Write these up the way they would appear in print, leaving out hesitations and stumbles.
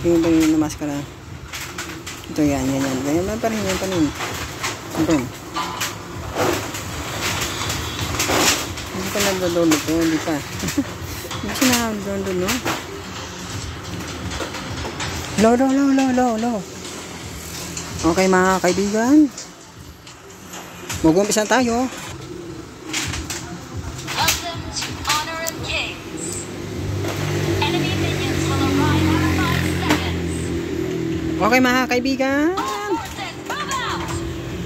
Tingin pa rin na maskara. Ito yan. Ganyan pa rin. Boom. Hindi pa nagdodolo to. Hindi pa. Hindi siya nakadodolo, no? Low. Okay mga kaibigan. Mag-umpisa tayo. Okay mga kaibigan.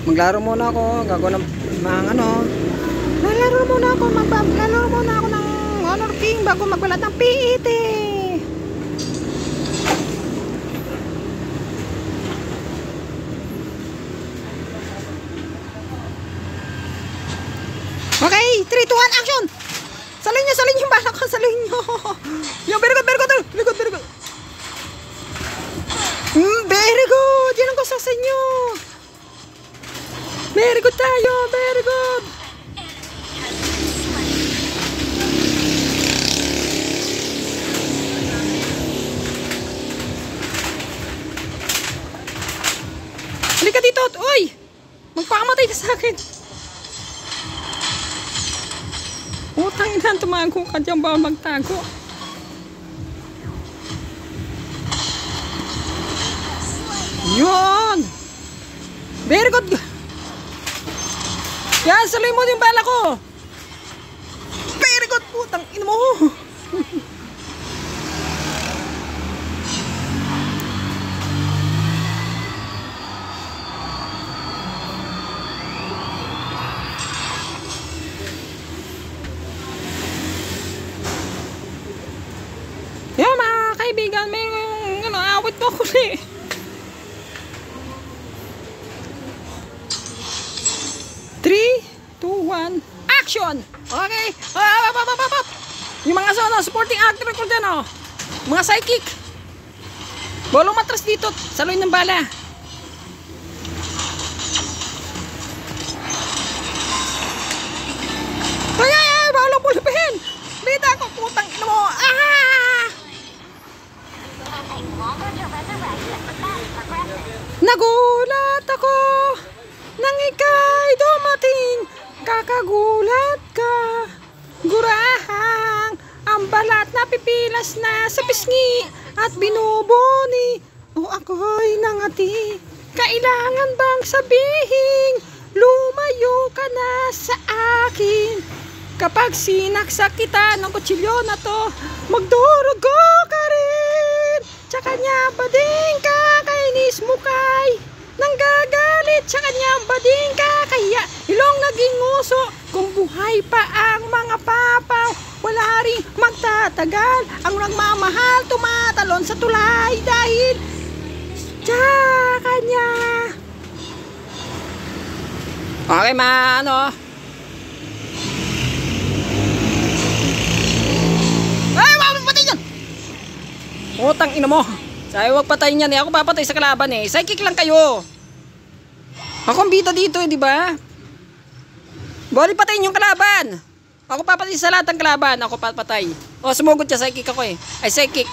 Maglaro muna ako. Gagawa ng mga ano. Lalaro muna ako ng Honor King bago magbalat ng PET. Okay, 3, 2, 1, action! Salin nyo yung bala ko, salin nyo. Yung very good. Very good! Yan ang gusto sa inyo. Very good tayo, very good. Halika dito, uy! Magpakamatay ka sa akin. Utang ina, tumago ka dyan, bawal magtago. Yun! Very good! Yan, saloy mo yung bala ko! Very good! Utang ina mo! Yan mga kaibigan, may awit mo ako eh. Action! Okay! Yung mga supporting actor ko dyan, oh. Mga psychic. Bolong matras dito. Saloy ng bala. Ay! Bolong pulpihin! Bida ko, putang ina mo! Nagulat ako nang ika'y dumating. Kakagulat ka, gurahang ang balat na pipilas na sa pisngi at binubuni. O ako'y nangati. Kailangan bang sabihin lumayo ka na sa akin? Kapag sinaksak kita ng kutsilyo na to, magdurugo ka rin. Tsaka niya bading kakainis mo kay nang gagalit sa kanyang bading kakaya ilong naging nguso. Kung buhay pa ang mga papaw, wala rin magtatagal. Ang nagmamahal tumatalon sa tulay dahil sa kanya. Okay ano? Ay, wag patay yan! Utang ina mo. Sabi wag patayin yan eh. Ako papatay sa kalaban eh. Psychic lang kayo. Ako ang bida dito eh, di ba? Bawal patayin yung kalaban. Ako papatay sa lahat ng kalaban. Ako papatay. O, sumugod siya. Psychic ako eh. Ay, psychic.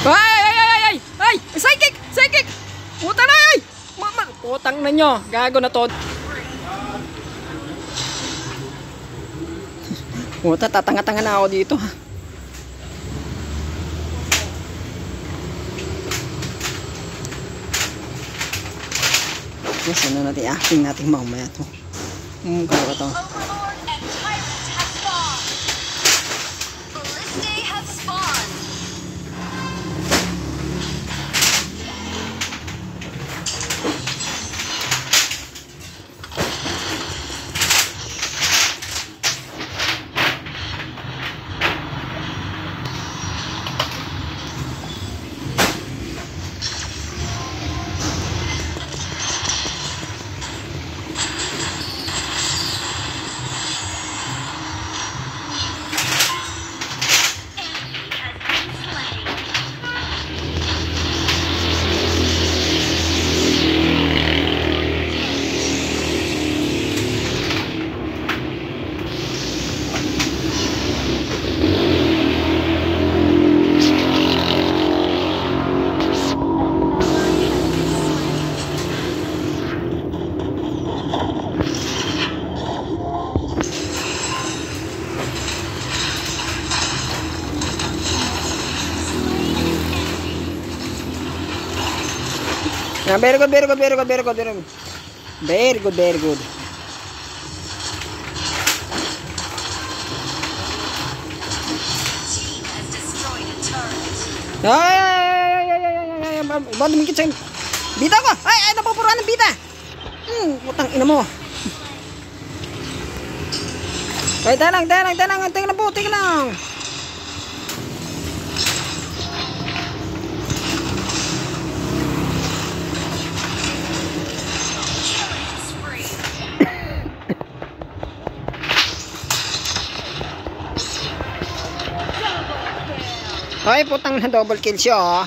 Ay! Psychic! Psychic! Puta na ay! Putang na nyo. Gago na to. Puta, tatanga-tanga na ako dito. Yes, ano natin, acting natin mamaya to. Kaya to. Very good, very good, very good, very good, very good. Very good, very good. Ay, ba't dumikit sa'yo? Bita ko! Ay, napupuruan ng bita! Putang ina mo. Ay, talang po, tingnan lang. Ay, putang na double kill siya, oh.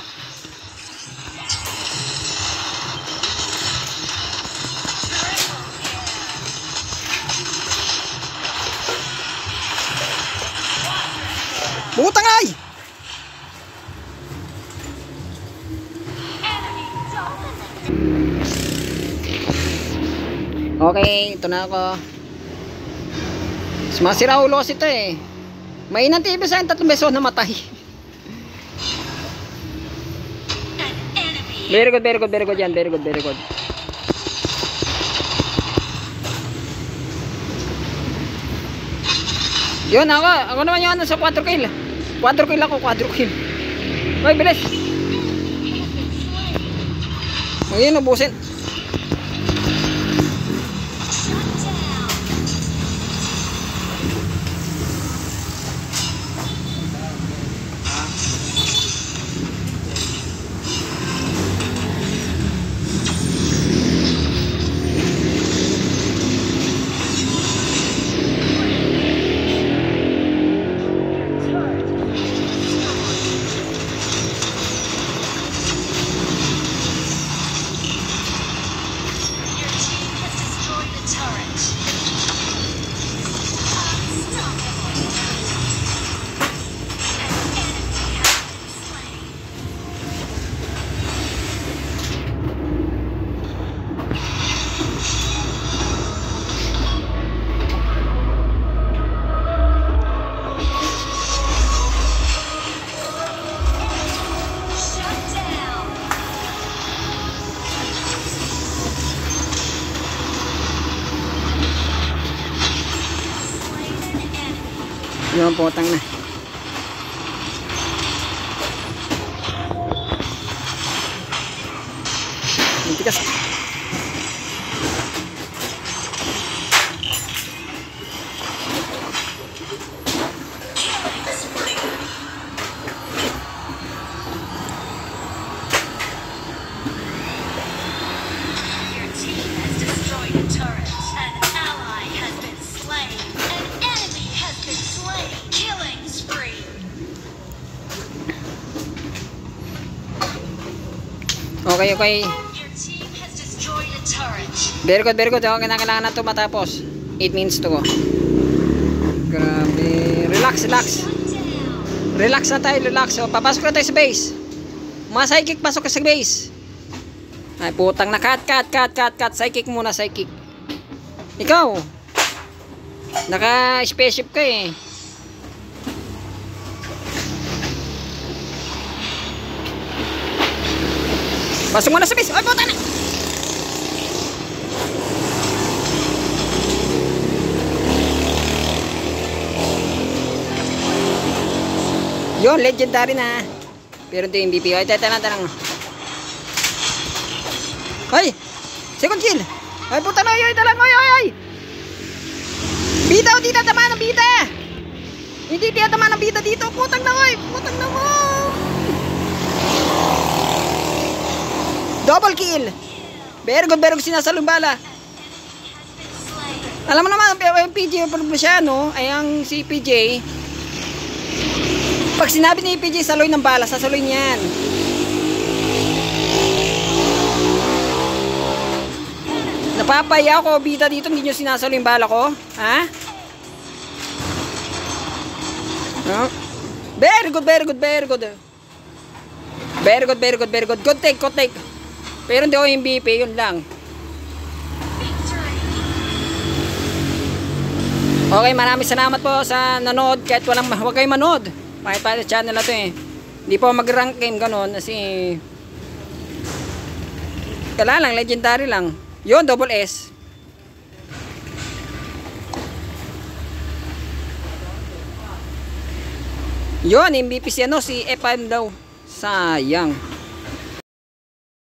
Putang ay! Okay, ito na ako. Masira ulo kasi ito eh. Mainang TV sa akin, 3 beses namatay. Very good, very good, very good yan. Very good, very good. Yun, ako naman yung sa 4 kill. 4 kill ako, 4 kill. Ay, bilis. Ngayon, ubusin. Yung potang na. Tigas. Okay, okay. Very good, very good. Okay, kailangan na ito matapos. 8 minutes to go. Grabe. Relax, relax. Relax na tayo, relax. O, papasok na tayo sa base. Mga psychic, pasok ka sa base. Ay, putang na. Cut. Psychic muna, psychic. Ikaw. Naka-spaceship ka eh. Pasok mo na sa base. Ay, puta na! Yun, legendary na. Pero ito yung MVP. Ay, tanang. Ay! Second kill! Ay, puta na! Ay, talang! Ay! Bita! Hindi tatama ng bita! Hindi tatama ng bita dito! Putang na! Ay! Putang na mo! Double kill. Very good, sinasalong bala. Alam mo naman, PJ problema siya, no? Ay ang si PJ. Pag sinabi ni PJ saloy ng bala, sasaloy niyan. Napapaya ako, bita dito, hindi nyo sinasaloy yung bala ko. Ha? No? Very good. Good take. Pero hindi ako yung MVP, yun lang. Okay, maraming salamat po sa nanood. Kahit huwag kayo manood. Kahit pa sa channel na to eh. Hindi po mag-rank game ganon kasi Kala lang, legendary lang. Yun, double S. Yun, MVP si ano, si F5 daw. Sayang.